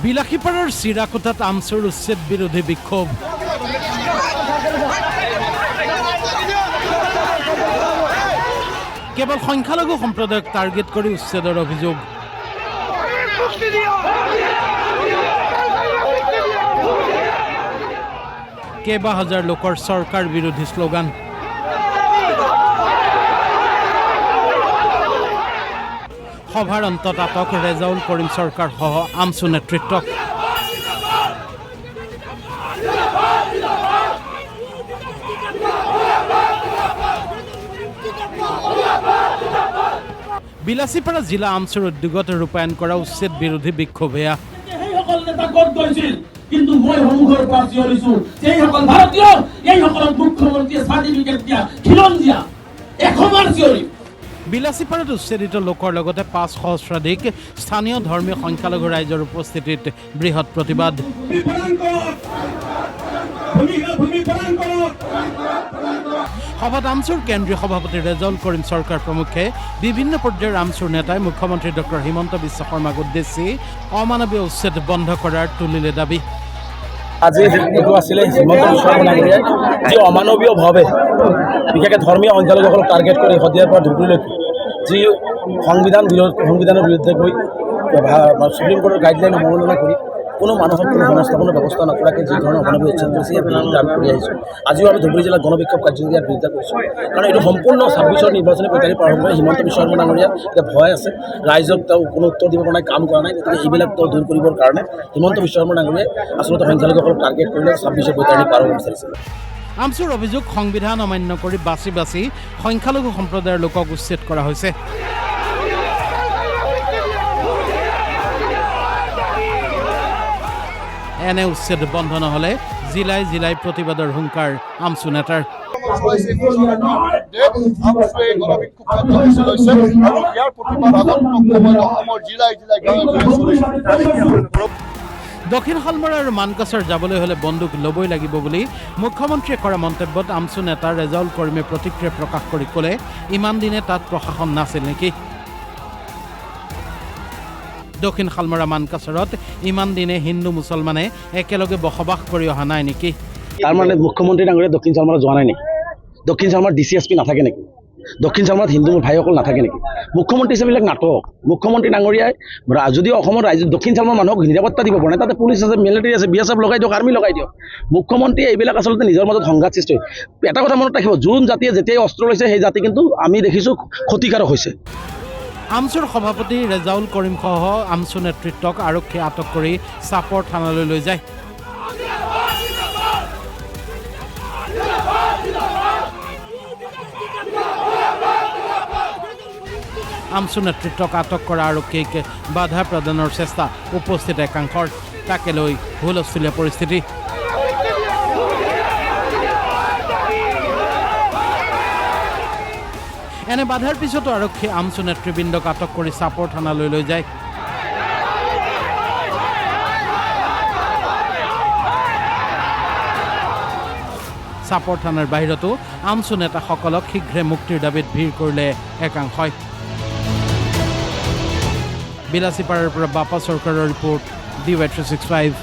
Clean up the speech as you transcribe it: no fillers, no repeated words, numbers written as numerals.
বিলাসীপাৰাৰ চিৰাকুটাত আমচুৰ উচ্ছেদ বিৰোধী বিক্ষোভ। কেৱল সংখ্যালঘু সম্প্ৰদায়ক টাৰ্গেট কৰি উচ্ছেদৰ অভিযোগ। কেইবা হাজাৰ লোকৰ চৰকাৰ বিৰোধী শ্লোগান। সভাৰ অন্তত আটক ৰেজাউল কৰিম চৰকাৰ সহ আমচু নেতৃত্বক। বিলাসীপাৰা জিলা আমচুৰ উদ্যোগত ৰূপায়ণ কৰা উচ্ছেদ বিৰোধী বিক্ষোভ এয়া। কিন্তু মই সন্মুখৰ পৰা চিঞৰিছো এইসকল ভাৰতীয়, এইসকলক মুখ্যমন্ত্ৰীয়ে চাৰ্টিফিকেট দিয়া, খিলন দিয়া, এশবাৰ চিঞৰি। বিলাসীপাৰাত উচ্ছেদিত লোকৰ লগতে ৫ সহস্ৰাধিক স্থানীয় ধৰ্মীয় সংখ্যালঘু ৰাইজৰ উপস্থিতিত বৃহৎ প্ৰতিবাদ। সভাত আমচুৰ কেন্দ্ৰীয় সভাপতি ৰেজাউল কৰিম চৰকাৰ প্ৰমুখে বিভিন্ন পৰ্যায়ৰ আমচুৰ নেতাই মুখ্যমন্ত্ৰী ডক্টৰ হিমন্ত বিশ্ব শৰ্মাক উদ্দেশ্যি অমানৱীয় উচ্ছেদ বন্ধ কৰাৰ তুলিলে দাবী। আজি এইটো আছিলে হিমন্ত বিশ্ব শৰ্মাই যি অমানৱীয়ভাৱে বিশেষকৈ ধৰ্মীয় সংখ্যালঘুসকলক টাৰ্গেট কৰি শদিয়াৰ পৰা ধুবুৰীলৈকে যি সংবিধানৰ বিৰুদ্ধে গৈ সুপ্ৰিম কোৰ্টৰ গাইডলাইন অৱমাননা কৰি কোনো মানুহক কোনো সংস্থাপনৰ ব্যৱস্থা নকৰাকৈ যি ধৰণৰ অমানৱীয় উচ্ছেদ কৰিছে ইয়াৰ বিৰুদ্ধে আমি কৰি আহিছোঁ। আজিও আমি ধুবুৰী জিলাত গণবিক্ষোভ কাৰ্যসূচী ইয়াৰ বিৰুদ্ধে কৰিছোঁ, কাৰণ এইটো সম্পূৰ্ণ ২৬ৰ নিৰ্বাচনী প্ৰক্ৰিয়া প্ৰাৰম্ভ কৰি হিমন্ত বিশ্ব শৰ্মা ডাঙৰীয়া এতিয়া ভয় আছে, ৰাইজক তেওঁ কোনো উত্তৰ দিব পৰা নাই, কাম কৰা নাই। গতিকে এইবিলাক তেওঁ দূৰ কৰিবৰ কাৰণে হিমন্ত বিশ্ব শৰ্মা ডাঙৰীয়াই আচলতে সংখ্যালঘুসকলক টাৰ্গেট কৰিলে ২৬ৰ বৈতাৰণি পাৰ হ'ব বিচাৰিছে। আমচুৰ অভিযোগ সংবিধান অমান্য কৰি বাছি বাছি সংখ্যালঘু সম্প্ৰদায়ৰ লোকক উচ্ছেদ কৰা হৈছে। এনে উচ্ছেদ বন্ধ নহ'লে জিলাই জিলাই প্ৰতিবাদৰ হুংকাৰ আমচু নেতাৰ। দক্ষিণ শালমৰা আৰু মানকাছাৰ যাবলৈ হ'লে বন্দুক ল'বই লাগিব বুলি মুখ্যমন্ত্ৰীয়ে কৰা মন্তব্যত আমচু নেতা ৰেজাউল কৰিমে প্ৰতিক্ৰিয়া প্ৰকাশ কৰি ক'লে, ইমান দিনে তাত প্ৰশাসন নাছিল নেকি? দক্ষিণ শালমৰা মানকাছাৰত ইমান দিনে হিন্দু মুছলমানে একেলগে বসবাস কৰি অহা নাই নেকি? তাৰমানে মুখ্যমন্ত্ৰী ডাঙৰীয়া দক্ষিণ শালমৰা যোৱা নাই নেকি? দক্ষিণ শালমৰাত DCSP নাথাকে নেকি? দক্ষিণ শালমৰাত হিন্দু ভাইসকল নাথাকে নেকি? মুখ্যমন্ত্ৰী হিচাপেবিলাক নাটক। মুখ্যমন্ত্ৰী ডাঙৰীয়াই যদি অসমৰ ৰাইজ দক্ষিণ শালমৰাৰ মানুহক নিৰাপত্তা দিব পৰা নাই, তাতে পুলিচ আছে, মিলিটাৰী আছে, BSF লগাই দিয়ক, আৰ্মি লগাই দিয়ক। মুখ্যমন্ত্ৰীয়ে এইবিলাক আচলতে নিজৰ মাজত সংঘাত সৃষ্টি হয়। এটা কথা মনত ৰাখিব, যোন জাতিয়ে যেতিয়াই অস্ত্ৰ লৈছে সেই জাতি কিন্তু আমি দেখিছোঁ ক্ষতিকাৰক হৈছে। আমচুৰ সভাপতি ৰেজাউল কৰিম সহ আমচু নেতৃত্বক আৰক্ষীয়ে আটক কৰি চাপৰ থানালৈ লৈ যায়। আমচু নেতৃত্বক আটক কৰা আৰক্ষীক বাধা প্ৰদানৰ চেষ্টা উপস্থিত একাংশৰ, তাকে লৈ হুলস্থুলীয়া পৰিস্থিতি। এনে বাধাৰ পিছতো আৰক্ষীয়ে আমচু নেতৃবৃন্দক আটক কৰি চাপৰ থানালৈ লৈ যায়। চাপৰ থানাৰ বাহিৰতো আমচু নেতাসকলক শীঘ্ৰে মুক্তিৰ দাবীত ভিৰ কৰিলে একাংশই। বিলাসীপাৰাৰ পৰা বাপা চৰকাৰৰ ৰিপৰ্ট, DY365।